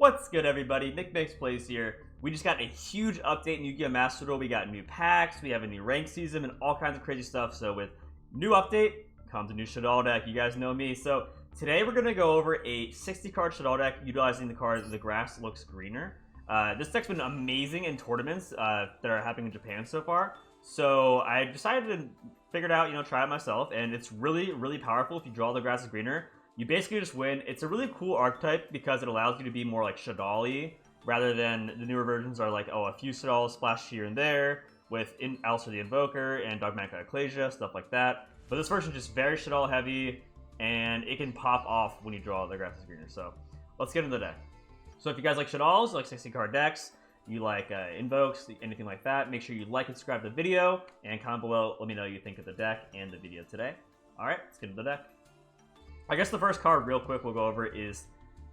What's good, everybody? NicMakesPlays here. We just got a huge update in Yu-Gi-Oh! Master Duel. We got new packs, we have a new rank season, and all kinds of crazy stuff. So with new update comes a new Shaddoll deck. You guys know me. So today we're going to go over a 60-card Shaddoll deck utilizing the card The Grass Looks Greener. This deck's been amazing in tournaments that are happening in Japan so far. So I decided to figure it out, try it myself, and it's really, really powerful if you draw The Grass is Greener. You basically just win. It's a really cool archetype because it allows you to be more like Shaddoll-y, rather than the newer versions are like, oh, a few Shaddolls splashed here and there with Alistair the Invoker and Dogmatic Ecclesia, stuff like that. But this version is just very Shaddoll heavy, and it can pop off when you draw The Grass is Greener. So let's get into the deck. So if you guys like Shaddolls, like 60-card decks, you like invokes, anything like that, make sure you like and subscribe to the video, and comment below, let me know what you think of the deck and the video today. Alright, let's get into the deck. I guess the first card real quick we'll go over is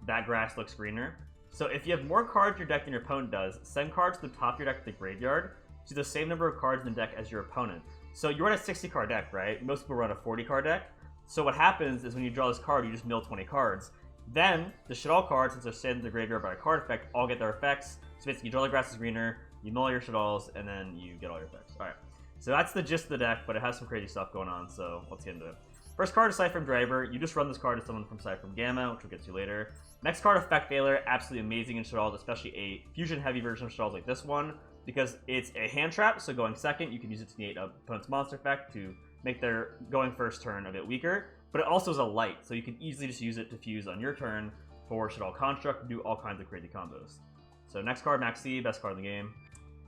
That Grass Looks Greener. So if you have more cards in your deck than your opponent does, send cards to the top of your deck to the graveyard to the same number of cards in the deck as your opponent. So you run a 60-card deck, right? Most people run a 40-card deck. So what happens is when you draw this card, you just mill 20 cards. Then the Shaddoll cards, since they're sent to the graveyard by a card effect, all get their effects. So basically you draw The Grass is Greener, you mill your Shaddolls, and then you get all your effects. Alright, so that's the gist of the deck, but it has some crazy stuff going on, so let's get into it. First card is Cypher Driver. You just run this card to someone from Cypher Gamma, which we'll get to later. Next card, Effect Veiler. Absolutely amazing in Shaddolls, especially a fusion-heavy version of Shaddolls like this one, because it's a hand trap, so going second, you can use it to negate an opponent's monster effect to make their going first turn a bit weaker. But it also is a light, so you can easily just use it to fuse on your turn for Shaddoll Construct and do all kinds of crazy combos. So next card, Maxi, best card in the game.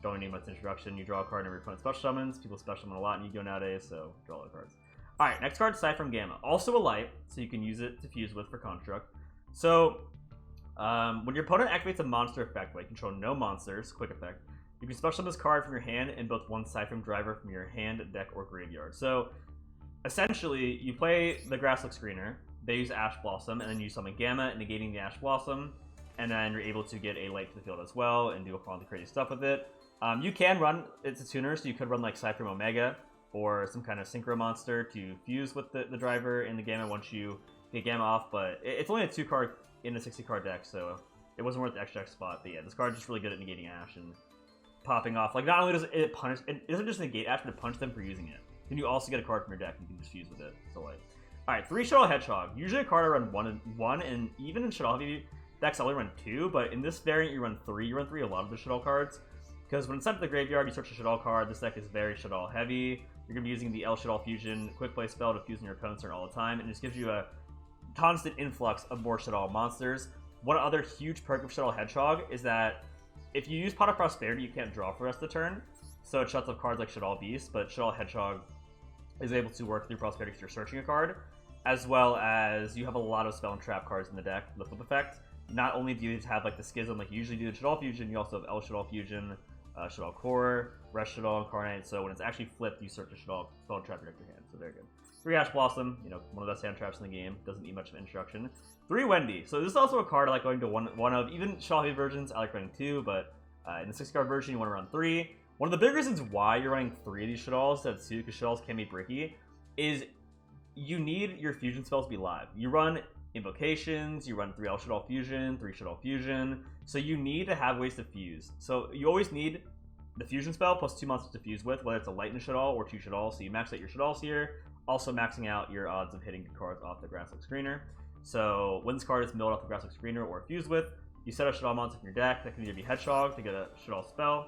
Don't need much introduction. You draw a card in every opponent's special summons. People special summon a lot in Yu-Gi-Oh! Nowadays, so draw all the cards. Alright, next card, Cypher Gamma. Also a light, so you can use it to fuse with for Construct. So, when your opponent activates a monster effect, like you control no monsters, quick effect, you can special summon this card from your hand and both one Cypher Driver from your hand, deck, or graveyard. So, essentially, you play The Grass Looks Greener, they use Ash Blossom, and then you summon Gamma, negating the Ash Blossom, and then you're able to get a light to the field as well, and do a lot of crazy stuff with it. You can run, it's a tuner, so you could run like Cypher Omega, or some kind of synchro monster to fuse with the driver in the Gamma once you get Gamma off, but it's only a 2-card in a 60-card deck, so it wasn't worth the extra spot. But yeah, this card's just really good at negating Ash and popping off. Like, not only does it punish, it doesn't just negate Ash, but it punch them for using it. Then you also get a card from your deck, you can just fuse with it. So like, alright, 3 Shaddoll Hedgehog. Usually a card I run 1 and even in Shaddoll heavy decks I only run 2, but in this variant you run 3. You run 3 a lot of the Shaddoll cards, because when it's sent to the graveyard, you search a Shaddoll card. This deck is very Shaddoll heavy. You're going to be using the El Shaddoll Fusion quick play spell to fuse in your opponent's turn all the time, and it just gives you a constant influx of more Shaddoll monsters. One other huge perk of Shaddoll Hedgehog is that if you use Pot of Prosperity, you can't draw for the rest of the turn, so it shuts off cards like Shaddoll Beast, but Shaddoll Hedgehog is able to work through Prosperity because you're searching a card, as well as you have a lot of spell and trap cards in the deck, the flip effect. Not only do you have like the Schism like you usually do in Shaddoll Fusion, you also have El Shaddoll Fusion, Shaddoll Core, Rest Shaddoll Incarnate, so when it's actually flipped, you search a Shaddoll spell and trap your deck your hand, so very good. 3 Ash Blossom, one of the best hand traps in the game, doesn't need much of an introduction. 3 Wendy, so this is also a card I like going to one of, even Shaddoll heavy versions, I like running 2, but in the 6-card version, you want to run 3. One of the big reasons why you're running 3 of these Shaddolls, instead of 2, because Shaddolls can be bricky, is you need your fusion spells to be live. You run Invocations, you run 3 El Shaddoll Fusion, 3 Shaddoll Fusion, so you need to have ways to fuse. So you always need the fusion spell plus 2 monsters to fuse with, whether it's a Lightning Shaddoll or 2 Shaddolls, so you max out your Shaddolls here, also maxing out your odds of hitting cards off The Grass Looks Greener. So when this card is milled off The Grass Looks Greener or fused with, you set a Shaddoll monster from your deck. That can either be Hedgehog to get a Shaddoll spell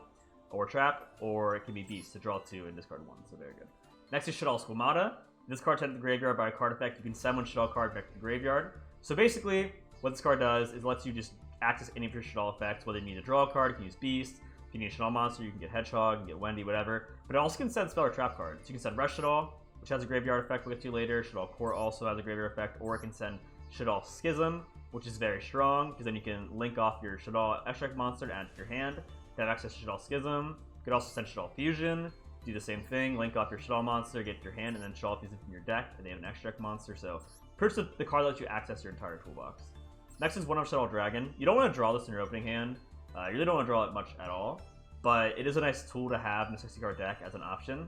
or trap, or it can be Beast to draw 2 and discard 1, so very good. Next is Shaddoll Squamata. This card sent to the graveyard by a card effect. You can send one Shaddoll card back to the graveyard. So basically, what this card does is lets you just access any of your Shaddoll effects, whether you need to draw a card, you can use Beast. If you need a Shaddoll monster, you can get Hedgehog, you can get Wendy, whatever. But it also can send spell or trap cards. So you can send Rest Shaddoll, which has a graveyard effect we'll get to later. Shaddoll Core also has a graveyard effect, or it can send Shaddoll Schism, which is very strong, because then you can link off your Shaddoll extract monster to add to your hand to have access to Shaddoll Schism. You could also send Shaddoll Fusion, do the same thing, link off your Shaddoll monster, get to your hand, and then Shaddoll Fusion from your deck, and they have an extract monster, so pretty much the card lets you access your entire toolbox. Next is one of Shaddoll Dragon. You don't want to draw this in your opening hand. You really don't want to draw it much at all, but it is a nice tool to have in a 60-card deck as an option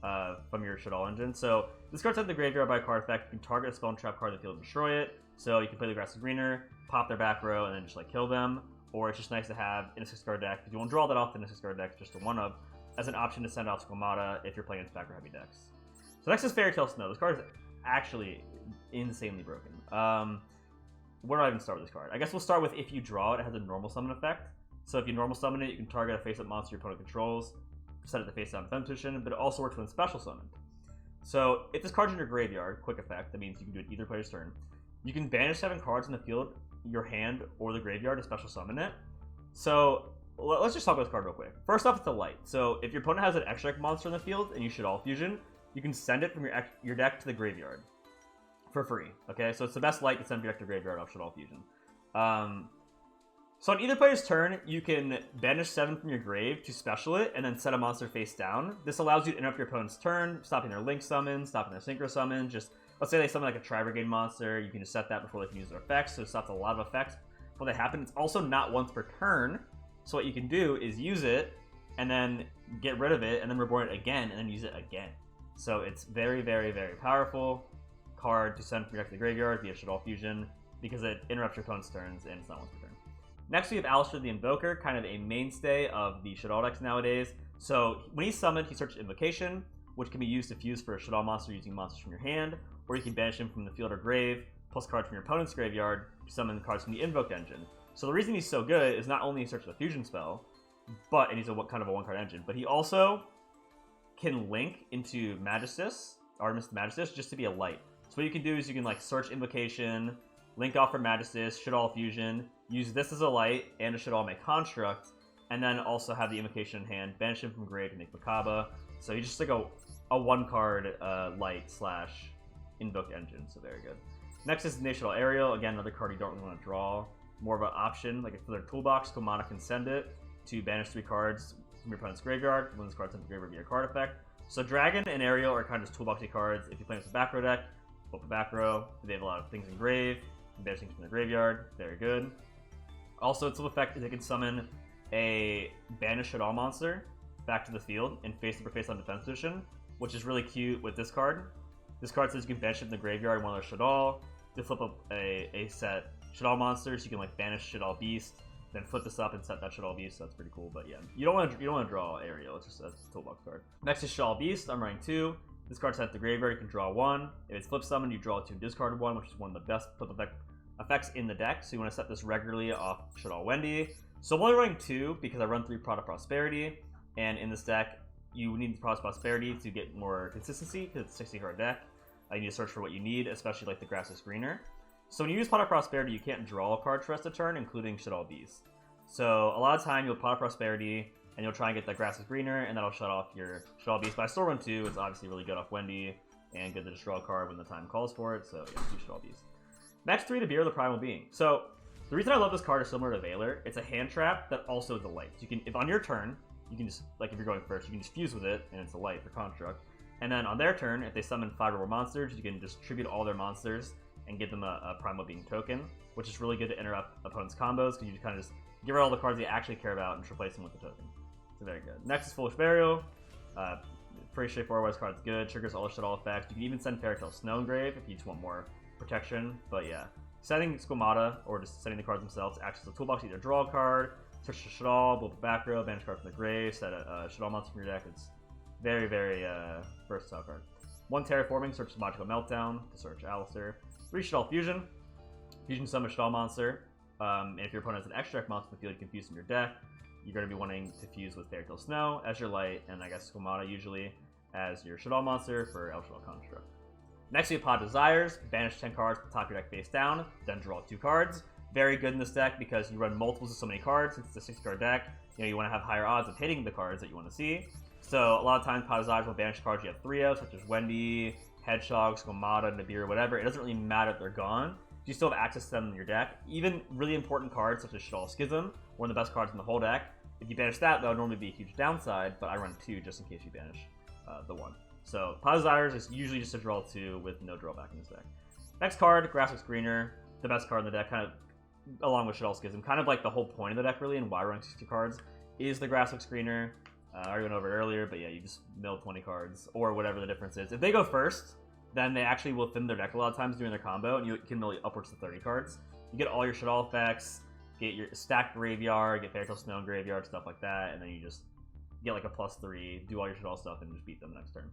from your Shaddoll engine. So this card's sent to the graveyard by a card effect. You can target a spell and trap card in the field and destroy it. So you can play the Grass Screener, pop their back row, and then just like kill them. Or it's just nice to have in a 6-card deck, if you won't draw that often in a 6-card deck, just a 1-of, as an option to send off Squamata if you're playing into back row heavy decks. So next is Fairy Tale Snow. This card is actually insanely broken. Where do I even start with this card? I guess we'll start with if you draw it, it has a normal summon effect. So if you normal summon it, you can target a face-up monster your opponent controls, set it to face-down defense position, but it also works when special summoned. So if this card's in your graveyard, quick effect, that means you can do it either player's turn. You can banish 7 cards in the field, your hand, or the graveyard to special summon it. So let's just talk about this card real quick. First off, it's a light. So if your opponent has an extra monster in the field and you Shaddoll Fusion, you can send it from your deck to the graveyard for free. Okay, so it's the best light to send from your deck to the graveyard off Shaddoll Fusion. So on either player's turn, you can banish 7 from your grave to special it, and then set a monster face down. This allows you to interrupt your opponent's turn, stopping their Link summon, stopping their Synchro summon. Just, let's say they summon like a Tri-Brigade monster, you can just set that before they can use their effects, so it stops a lot of effects before they happen. It's also not once per turn, so what you can do is use it, and then get rid of it, and then reborn it again, and then use it again. So it's very, very, very powerful card to send from your deck to the graveyard via Shaddoll Fusion, because it interrupts your opponent's turns, and it's not once per turn. Next, we have Alistair the Invoker, kind of a mainstay of the Shaddoll decks nowadays. So when he's summoned, he searches Invocation, which can be used to fuse for a Shaddoll monster using monsters from your hand, or you can banish him from the field or grave, plus cards from your opponent's graveyard to summon cards from the Invoked engine. So the reason he's so good is not only he searches a fusion spell, and he's kind of a 1-card engine, but he also can link into Magistus, Artemis the Magistus, just to be a light. So what you can do is you can like search Invocation, link off for Magistus, Shaddoll Fusion, use this as a light and a Shaddoll make construct, and then also have the Invocation in hand, banish him from grave to make Makaba. So you just like a 1-card light / invoke engine, so very good. Next is Shaddoll Aerial, again another card you don't really want to draw, more of an option, like for their toolbox, Squamata can send it to banish 3 cards from your opponent's graveyard, when this card's sent to the graveyard via card effect. So Dragon and Aerial are kind of just toolboxy cards. If you play with a back row deck, flip a back row, they have a lot of things in grave, banish things from the graveyard, very good. Also, its effect is it can summon a banished Shaddoll monster back to the field in face-up or face-down defense position, which is really cute with this card. This card says you can banish it in the graveyard and one of their Shaddoll. To flip up a set Shaddoll monsters, you can like banish Shaddoll Beast, then flip this up and set that Shaddoll Beast. So that's pretty cool. But yeah, you don't want to draw Aerial. It's just a toolbox card. Next is Shaddoll Beast. I'm running 2. This card's sent to the graveyard. You can draw 1. If it's flip summoned, you draw 2 and discard 1, which is one of the best flip effects in the deck. So you want to set this regularly off Shaddoll Wendy. So I'm only running 2 because I run 3 Product Prosperity, and in this deck you need the Product Prosperity to get more consistency because it's a 60-card deck. You need to search for what you need, especially like the Grass Screener. So when you use Product Prosperity, you can't draw a card for rest of turn, including Shaddoll Beast. So a lot of time you'll Product Prosperity and you'll try and get the Grass Screener, and that'll shut off your Shaddoll Beast. But I still run 2. It's obviously really good off Wendy and good to just draw a card when the time calls for it. So yeah, 2 Shaddoll Beast. Next 3, the Beer of the Primal Being. So the reason I love this card is similar to Veiler. It's a hand trap that also is a light. You can, if on your turn, you can just, like if you're going first, you can just fuse with it, and it's a light for construct. And then on their turn, if they summon 5 or more monsters, you can distribute all their monsters and give them a Primal Being token, which is really good to interrupt opponents' combos, because you just kind of just give rid all the cards they actually care about and just replace them with the token. So very good. Next is Foolish Burial. Pretty straightforward. This card's good. Triggers all the Shaddoll effects. You can even send Fairy Tale Snow Grave if you just want more protection. But yeah, setting Squamata or just setting the cards themselves acts as a toolbox. Either draw a card, search the Shaddoll, blow up a back row, banish card from the grave, set a Shaddoll monster from your deck. It's very, very versatile card. 1 Terraforming, search Magical Meltdown to search Alistair. 3 Shaddoll Fusion. Fusion summon a Shaddoll monster. And if your opponent has an extra monster in the field, you can fuse from your deck. You're going to be wanting to fuse with Fairy Tale Snow as your light, and I guess Squamata usually as your Shaddoll monster for El Shaddoll Construct. Next, we have Pod Desires. Banish 10 cards, top your deck face down, then draw 2 cards. Very good in this deck because you run multiples of so many cards. Since it's a 60-card deck, you want to have higher odds of hitting the cards that you want to see. So a lot of times, Pod Desires will banish cards you have 3 of, such as Wendy, Hedgehog, Squamata, Nibiru, whatever. It doesn't really matter if they're gone. You still have access to them in your deck. Even really important cards such as Shaddoll Schism, one of the best cards in the whole deck. If you banish that, that would normally be a huge downside, but I run 2 just in case you banish the 1. So Pod Desires is usually just a draw 2 with no drawback in this deck. Next card, Grass Screener, the best card in the deck, kind of along with Shaddoll Schism. Kind of like the whole point of the deck really, and why we're running 60 cards, is the Grass Screener. I already went over it earlier, but yeah, you just mill 20 cards, or whatever the difference is. If they go first, then they actually will thin their deck a lot of times during their combo, and you can mill upwards to 30 cards. You get all your Shaddoll effects, get your stacked graveyard, get Fairytale Snow graveyard, stuff like that, and then you just get like a +3, do all your Shaddoll stuff, and just beat them the next turn.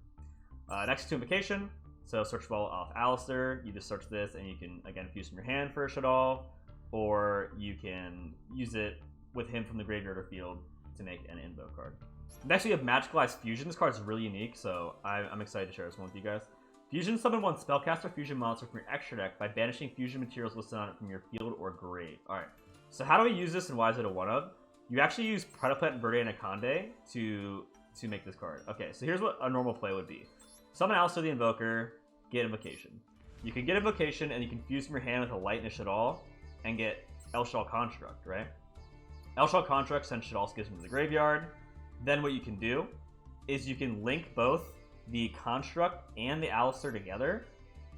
Next to Invocation, so search ball off Alistair. You just search this, and you can again fuse from your hand for a Shaddoll, or you can use it with him from the graveyard or field to make an invoke card. Next, we have Magicalized Fusion. This card is really unique, so I'm excited to share this one with you guys. Fusion summon one spellcaster fusion monster from your extra deck by banishing fusion materials listed on it from your field or grave. Alright, so how do we use this and why is it a 1-of? You actually use Predaplant, Verde, and Akande to make this card. Okay, so here's what a normal play would be. Summon Alistair the Invoker, get Invocation. You can get Invocation and you can fuse from your hand with a Light and a Shaddoll and get El Shaddoll Construct, right? El Shaddoll Construct sends Shaddoll Schism to the graveyard. Then what you can do is you can link both the Construct and the Alistair together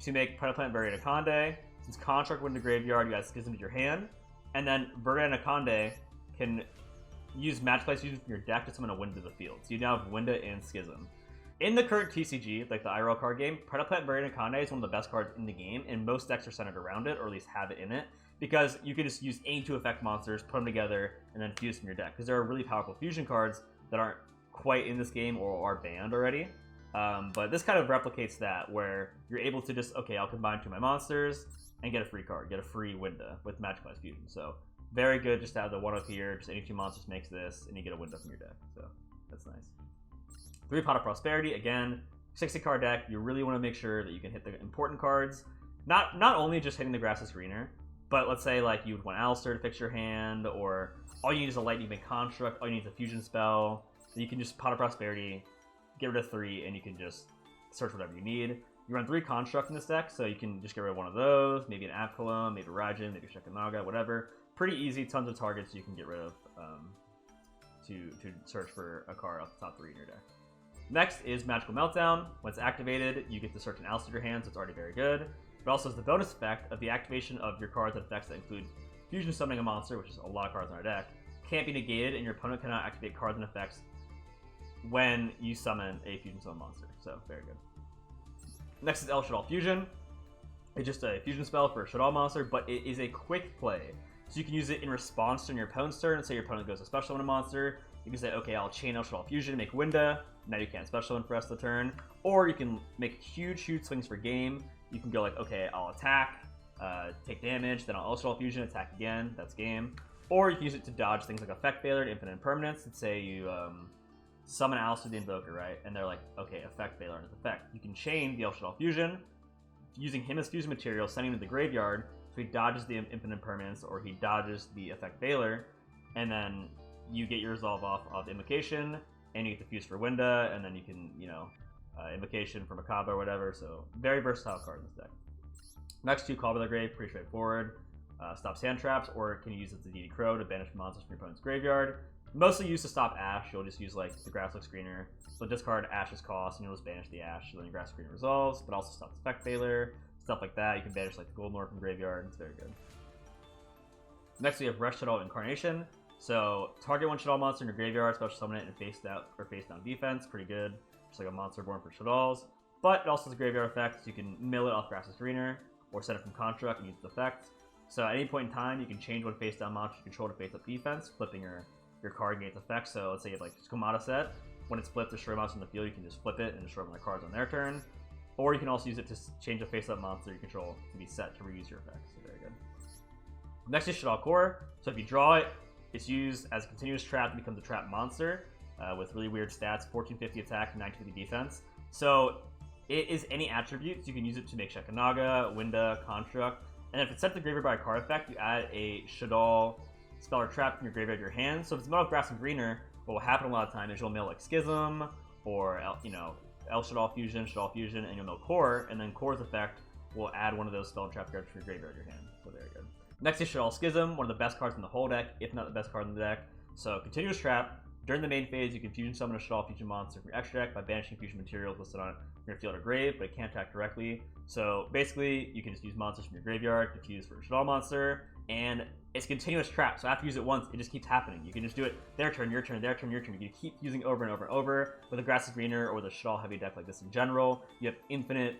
to make Predaplant, Verde, and Akande. Since Construct went to the graveyard, you guys Schism to your hand. And then Verde and Akande can use MagicPlays Fusion from your deck to summon a Winda to the field. So you now have Winda and Schism. In the current TCG, like the IRL card game, Predaplant, Verde, and Akande is one of the best cards in the game, and most decks are centered around it, or at least have it in it, because you can just use any 2 effect monsters, put them together, and then fuse from your deck. Because there are really powerful fusion cards that aren't quite in this game or are banned already. But this kind of replicates that, where you're able to just, okay, I'll combine 2 of my monsters and get a free card, get a free Winda with Magicalized Fusion. So very good just to have the 1-of here, just any 2 monsters makes this, and you get a Winda from your deck. So that's nice. 3 Pot of Prosperity, again, 60 card deck. You really want to make sure that you can hit the important cards. Not only just hitting the grass is greener, but let's say like you would want Alistair to fix your hand, or all you need is a lightning make construct, all you need is a fusion spell. You can just Pot of Prosperity, get rid of 3, and you can just search whatever you need. You run 3 construct in this deck, so you can just get rid of one of those, maybe an Abkalom, maybe Raijin, maybe Shekanaga, whatever. Pretty easy, tons of targets you can get rid of to search for a card off the top 3 in your deck. Next is Magical Meltdown. When it's activated, you get to search an Alistair to your hand, so it's already very good. But also has the bonus effect of the activation of your cards and effects that include fusion summoning a monster, which is a lot of cards in our deck, can't be negated, and your opponent cannot activate cards and effects when you summon a fusion summon monster. So, very good. Next is El Shaddoll Fusion. It's just a fusion spell for a Shaddoll monster, but it is a quick play. So you can use it in response to your opponent's turn. Say your opponent goes to special summon a monster. You can say, okay, I'll chain El Shaddoll Fusion, make Winda. Now you can't special summon for the rest of the turn. Or you can make huge swings for game. You can go like, okay, I'll attack, take damage, then I'll El Shaddoll Fusion, attack again. That's game. Or you can use it to dodge things like Effect Failure to Infinite Impermanence. Let's say you summon Alistair the Invoker, right? And they're like, okay, Effect Failure on his effect. You can chain the El Shaddoll Fusion, using him as fusion material, sending him to the graveyard, so he dodges the Infinite Impermanence, or he dodges the Effect Failure, and then you get your resolve off of Invocation, and you get the fuse for Winda, and then you can, you know, Invocation for Macabre or whatever, so very versatile card in this deck. Next to Call by the Grave, pretty straightforward. Stops hand traps, or can you use it as a DD Crow to banish monsters from your opponent's graveyard. Mostly used to stop Ash, you'll just use like the grass looks greener. So discard Ash's cost, and you'll just banish the Ash, so then your grass greener resolves, but also stops Effect Failure, stuff like that. You can banish like the Golden Lord from graveyard, it's very good. Next we have Resh Shaddoll Incarnation. So target one Shaddoll monster in your graveyard, special summon it, and face down defense, pretty good. Just like a monster born for Shaddolls. But it also has a graveyard effect, so you can mill it off grass's greener, or set it from construct and use its effect. So at any point in time, you can change one face down monster you control to face up defense, flipping your card gains effect. So let's say you have like Skomata set. When it's flipped, destroy monsters in the field, you can just flip it and destroy one of the cards on their turn. Or you can also use it to change a face-up monster you control to be set to reuse your effects. So very good. Next is Shaddoll Core. So if you draw it, it's used as a continuous trap and becomes a trap monster with really weird stats, 1450 attack, 950 defense. So it is any attribute, so you can use it to make Shekanaga, Winda, Construct. And if it's set to the graveyard by a card effect, you add a Shaddoll spell or trap from your graveyard to your hand. So if it's metal, grass, and greener, what will happen a lot of time is you'll mill like Schism, or El Shaddoll Fusion, and you'll mill Core, and then Core's effect will add one of those spell and trap cards to your graveyard to your hand. So very good. Next is Shaddoll Schism, one of the best cards in the whole deck, if not the best card in the deck. So continuous trap. During the main phase, you can fusion summon a Shaddoll Fusion monster from your extra deck by banishing fusion materials listed on it from your field or grave, but it can't attack directly. So basically, you can just use monsters from your graveyard to fuse for a Shaddoll monster, and it's continuous trap. So after you use it once, it just keeps happening. You can just do it their turn, your turn, their turn, your turn. You can keep using over and over and over. With a grass is greener or with a Shaddoll heavy deck like this in general, you have infinite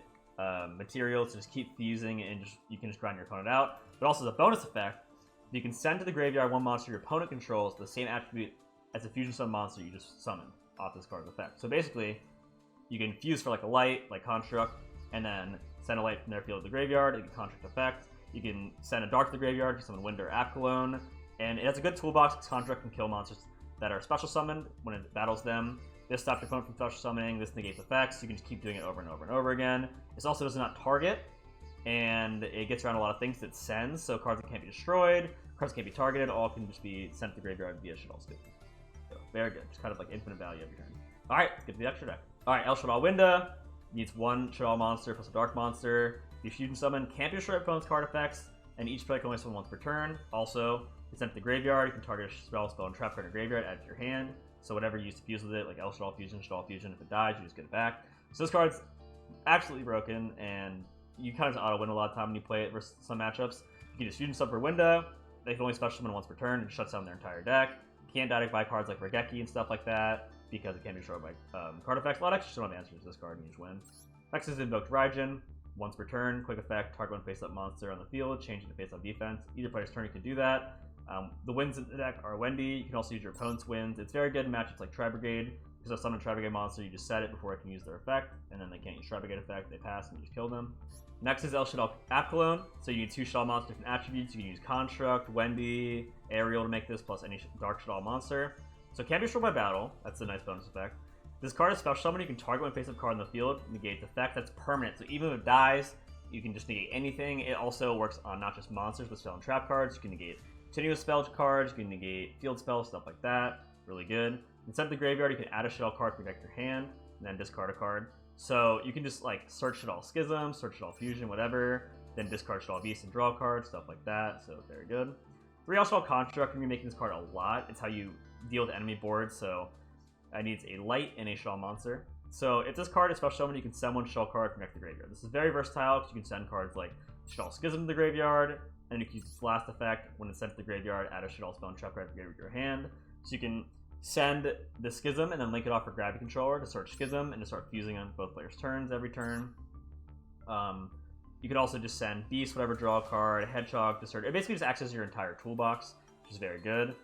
materials to just keep fusing, and you can just grind your opponent out. But also the bonus effect, you can send to the graveyard one monster your opponent controls the same attribute as a fusion summon monster you just summoned off this card's effect. So basically, you can fuse for like a light, like Construct, and then send a light from their field to the graveyard, it can Construct effect. You can send a dark to the graveyard, you summon Wind or Apkalone, and it has a good toolbox because Construct can kill monsters that are special summoned when it battles them. This stops your opponent from special summoning, this negates effects, you can just keep doing it over and over and over again. This also does not target, and it gets around a lot of things that sends, so cards that can't be destroyed, cards that can't be targeted, all can just be sent to the graveyard via Shaddoll Scoop. So, very good, just kind of like infinite value every turn. Alright, let's get to the extra deck. Alright, El Shaddoll Winda needs one Shaddoll monster plus a dark monster. You fusion summon, can't destroy opponent's card effects, and each player can only summon once per turn. Also, it's sent to the graveyard, you can target a spell, and trap card in your graveyard, add it to your hand. So whatever you use to fuse with it, like El Shaddoll Fusion, if it dies, you just get it back. So this card's absolutely broken, and you kind of just auto-win a lot of time when you play it versus some matchups. You can just fusion sub for Winda, they can only special summon once per turn, and it shuts down their entire deck. You can't direct buy cards like Regeki and stuff like that, because it can't be destroyed by card effects. A lot of extra summon answers to this card, and you just win. Next is Invoked Raijin. Once per turn, quick effect, target one face-up monster on the field, change it to face-up defense. Either player's turn you can do that. The wins in the deck are Wendy. You can also use your opponent's wins. It's very good in matchups like Tri-Brigade, because if summon a Tri-Brigade monster, you just set it before it can use their effect, and then they can't use Tri-Brigade effect, they pass, and you just kill them. Next is El Shaddoll Apkalone. So you need two Shaddoll monsters with different attributes. You can use Construct, Wendy, Aerial to make this, plus any Dark Shaddoll monster. So it can't be destroyed by battle. That's a nice bonus effect. This card is special summon. You can target one face-up card in the field, negate the effect. That's permanent. So even if it dies, you can just negate anything. It also works on not just monsters, but spell and trap cards. You can negate continuous spell cards, you can negate field spells, stuff like that. Really good. Instead of the graveyard, you can add a Shaddoll card to protect your hand, and then discard a card. So you can just like search Shaddoll Schism, search Shaddoll Fusion, whatever, then discard Shaddoll Beast and draw a card, stuff like that. So very good. 3 Shaddoll Construct, you're making this card a lot. It's how you deal with enemy board, so it needs a light and a Shaddoll monster. So if this card is special summon, you can send one Shaddoll card to connect the graveyard. This is very versatile because you can send cards like Shaddoll Schism to the graveyard, and you can use its last effect when it's sent to the graveyard, add a Shaddoll spell and trap card to your hand. So you can send the Schism and then link it off for Gravity Controller to search Schism and to start fusing on both players' turns every turn. You could also just send Beast, whatever, draw a card, Hedgehog to search. It basically just accesses your entire toolbox, which is very good.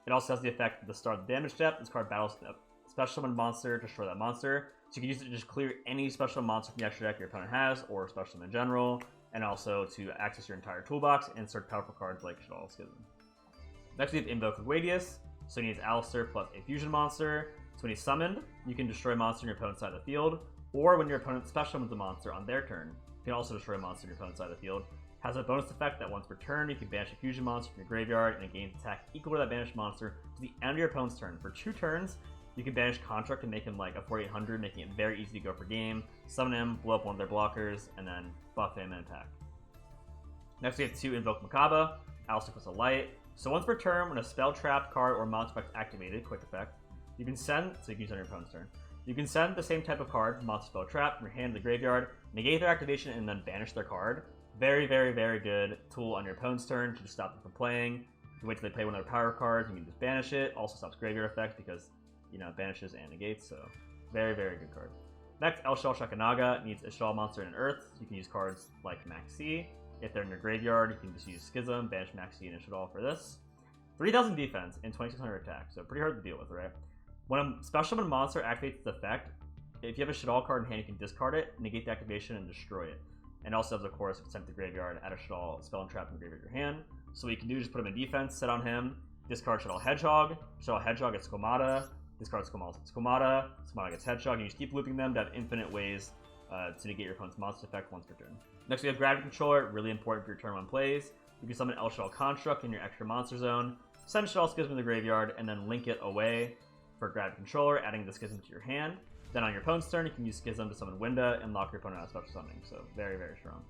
It also has the effect at the start of the damage step. This card battles a special summon monster to destroy that monster. So you can use it to just clear any special monster from the extra deck your opponent has, or special summon in general, and also to access your entire toolbox and insert powerful cards like Shaddoll Schism. Next we have Invoke Guadius. So he needs Alistair plus a fusion monster. So when he's summoned, you can destroy a monster on your opponent's side of the field, or when your opponent special summons a monster on their turn, you can also destroy a monster on your opponent's side of the field. Has a bonus effect that once per turn, you can banish a fusion monster from your graveyard, and it gains attack equal to that banished monster to the end of your opponent's turn. For 2 turns, you can banish Construct and make him like a 4800, making it very easy to go for game. Summon him, blow up one of their blockers, and then buff him and attack. Next we have 2 Invoke Makaba, Alistair plus a light. So once per turn, when a spell, trap, card, or monster effect activated, quick effect, you can send, so you can use on your opponent's turn, you can send the same type of card, monster, spell, trap, from your hand to the graveyard, negate their activation, and then banish their card. Very, very, very good tool on your opponent's turn to just stop them from playing. You can wait till they play one of their power cards, you can just banish it. Also stops graveyard effect because, you know, it banishes and negates, so very, very good card. Next, El Shaddoll Shakanaga needs a Shaddoll monster and an Earth. You can use cards like Maxi. If they're in your graveyard, you can just use Schism, banish Maxi and a Shaddoll for this. 3000 defense and 2600 attack, so pretty hard to deal with, right? When a special summon monster activates its effect, if you have a Shaddoll card in hand, you can discard it, negate the activation, and destroy it. And also, of course, if it's sent to the graveyard, add a Shaddoll spell and trap in the graveyard of your hand. So what you can do is just put him in defense, set on him, discard Shaddoll Hedgehog gets Squamata, discard Squamata, Squamata gets Hedgehog, and you just keep looping them to have infinite ways to negate your opponent's monster effect once per turn. Next we have Gravity Controller, really important for your turn 1 plays. You can summon El Shaddoll Construct in your extra monster zone, send Shaddoll Schism to the graveyard, and then link it away for Gravity Controller, adding the Schism to your hand. Then on your opponent's turn, you can use Schism to summon Winda and lock your opponent out of special summoning, so very, very strong.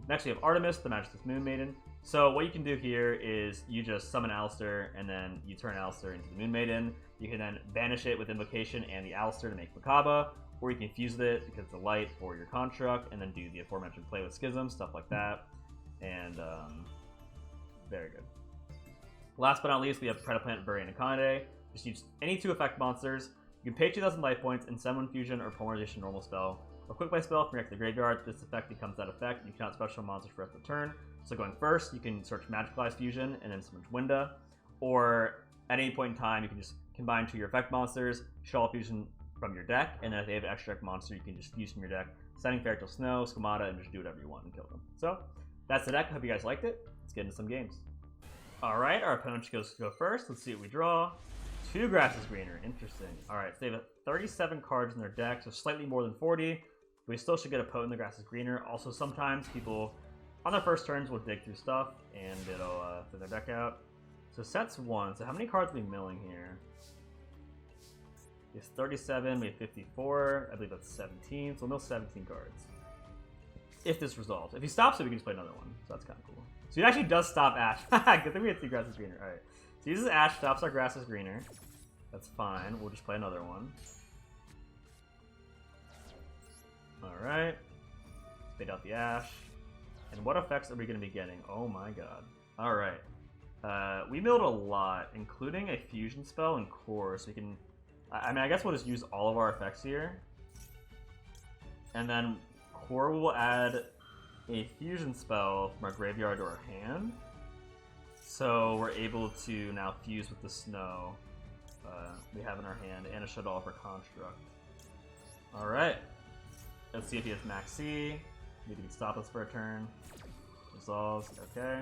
Next we have Artemis, the Majesty's Moon Maiden. So what you can do here is you just summon Alistair, and then you turn Alistair into the Moon Maiden. You can then banish it with Invocation and the Alistair to make Makaba, or you can fuse with it because it's a light for your Construct, and then do the aforementioned play with Schism, stuff like that. And very good. Last but not least, we have Predaplant, Bury, and Akane. Just use any 2 effect monsters. You can pay 2000 life points and send one fusion or polymerization normal spell A quick play spell from your graveyard. This effect becomes that effect. You cannot special monsters for the rest of the turn. So going first, you can search Magicalized Fusion and then summon Winda. Or at any point in time, you can just combine 2 of your effect monsters, Shaddoll Fusion from your deck, and then if they have an extra deck monster, you can just fuse from your deck, sending Fairy Tale Snow, Schemata, and just do whatever you want and kill them. So that's the deck. Hope you guys liked it. Let's get into some games. Alright, our opponent goes to go first. Let's see what we draw. 2 grasses greener. Interesting. Alright, so they have 37 cards in their deck, so slightly more than 40. We still should get a potent. The grass is greener. Also, sometimes people on their first turns will dig through stuff and it'll throw their deck out. So sets 1. So how many cards are we milling here? It's 37. We have 54. I believe that's 17. So we'll mill 17 cards. If this resolves. If he stops it, we can just play another one. So that's kind of cool. So he actually does stop Ash. Good thing we had 2 grasses greener. All right. So he uses Ash, stops our grasses greener. That's fine. We'll just play another one. Alright. Spade out the Ash. And what effects are we going to be getting? Oh my god. Alright. We milled a lot, including a fusion spell and core, so we can... I mean, I guess we'll just use all of our effects here. And then core will add a fusion spell from our graveyard to our hand. So we're able to now fuse with the snow we have in our hand and a Shaddoll for construct. Alright. Let's see if he has max C. Maybe he can stop us for a turn. Resolves. Okay.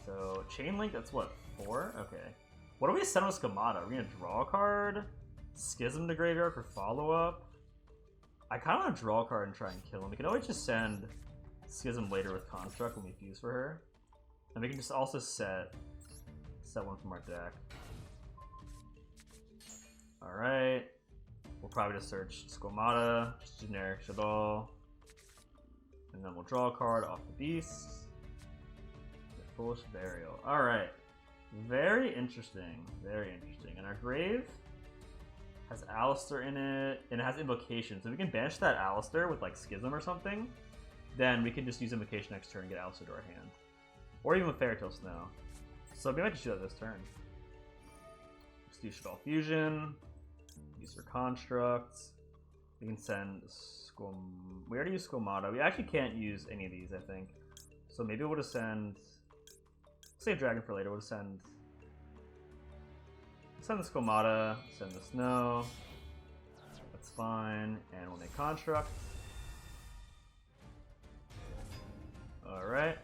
So, Chain Link, that's what? 4? Okay. What do we send with Schemata? Are we going to draw a card? Schism to graveyard for follow-up? I kind of want to draw a card and try and kill him. We can always just send Schism later with Construct when we fuse for her. And we can just also set one from our deck. Alright. We'll probably just search Schemata, just generic Shaddoll. And then we'll draw a card off the beast. Foolish Burial. Alright. Very interesting. Very interesting. And our grave has Alistair in it, and it has Invocation. So if we can banish that Alistair with like Schism or something, then we can just use Invocation next turn and get Alistair to our hand. Or even with Fairy Tale Snow. So we might just do that this turn. Let's do Shaddoll Fusion. Use for constructs. We can send we already used Schemata. We actually can't use any of these, I think. So maybe we'll just send... Save Dragon for later. We'll just send the Schemata, send the Snow. That's fine. And we'll make construct. Alright.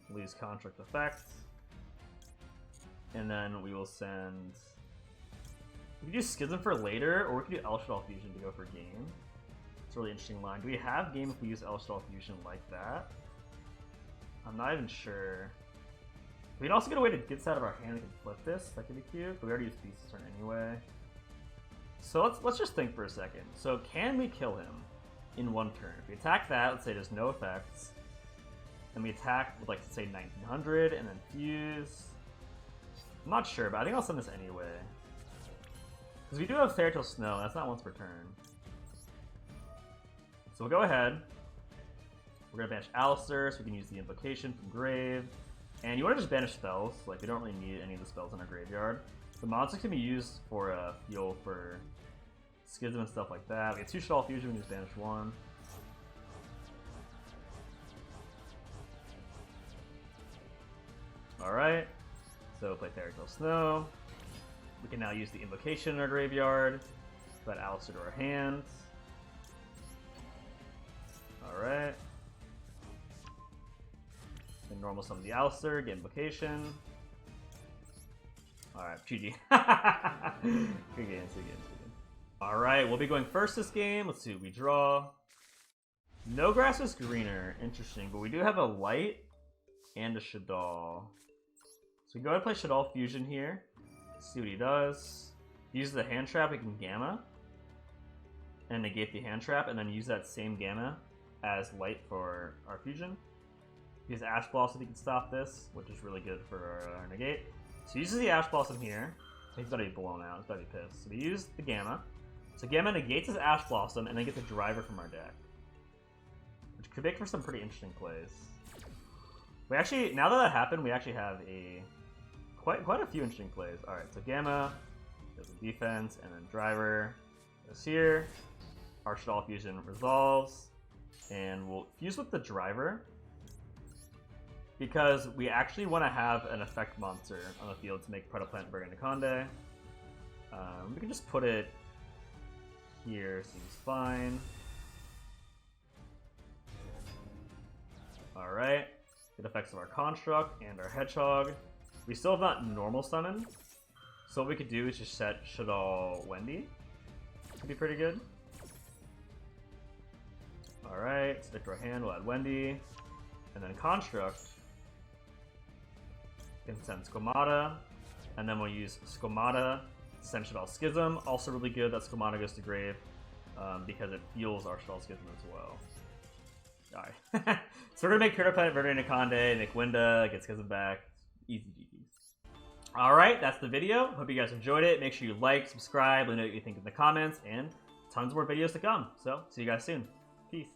We'll use construct effect. And then we will send... We can do Schism for later, or we can do El Shaddoll Fusion to go for game. It's a really interesting line. Do we have game if we use El Shaddoll Fusion like that? I'm not even sure. We can also get a way to get this out of our hand. We can flip this. That could be cute. But we already used Beast this turn anyway. So let's just think for a second. So can we kill him in one turn? If we attack that, let's say there's no effects, and we attack with, like, say 1900 and then fuse. I'm not sure, but I think I'll send this anyway. Because we do have Fairy Tale Snow, and that's not once per turn. So we'll go ahead. We're going to banish Alistair, so we can use the Invocation from Grave. And you want to just banish spells. Like, we don't really need any of the spells in our graveyard. The monsters can be used for fuel for Schism and stuff like that. We have 2 Shaddoll Fusion, we can just banish 1. Alright. So play Fairy Tale Snow. We can now use the Invocation in our graveyard. Put Alistair to our hands. Alright. And normal summon the Alistair, get Invocation. Alright, GG. Good games. Alright, we'll be going first this game. Let's see what we draw. No grass is greener. Interesting, but we do have a light and a Shaddoll. So we go ahead and play Shaddoll Fusion here. See what he does. He uses the hand trap, we can Gamma. And negate the hand trap, and then use that same Gamma as light for our fusion. He uses Ash Blossom, he can stop this, which is really good for our negate. So he uses the Ash Blossom here. He's gotta be blown out, he's gotta be pissed. So we use the Gamma. So Gamma negates his Ash Blossom, and then gets a driver from our deck. Which could make for some pretty interesting plays. We actually, now that happened, we actually have a quite a few interesting plays. Alright, so Gamma, there's a defense, and then driver goes here. our Shaddoll fusion resolves, and we'll fuse with the driver because we actually want to have an effect monster on the field to make Predaplant Verdant Conde. We can just put it here, seems fine. Alright, good effects of our Construct and our Hedgehog. We still have not normal summon, so what we could do is just set Shaddoll Wendy. Could be pretty good. Alright, stick to our hand, we'll add Wendy. And then Construct. Can send Squamata. And then we'll use Squamata to send Shaddoll Schism. Also really good that Squamata goes to grave because it fuels our Shaddoll Schism as well. Die. So we're gonna make Predaplant Verdant Conde, make Winda, get Schism back. Easy GG. Alright, that's the video. Hope you guys enjoyed it. Make sure you like, subscribe, let me know what you think in the comments, and tons more videos to come. So, see you guys soon. Peace.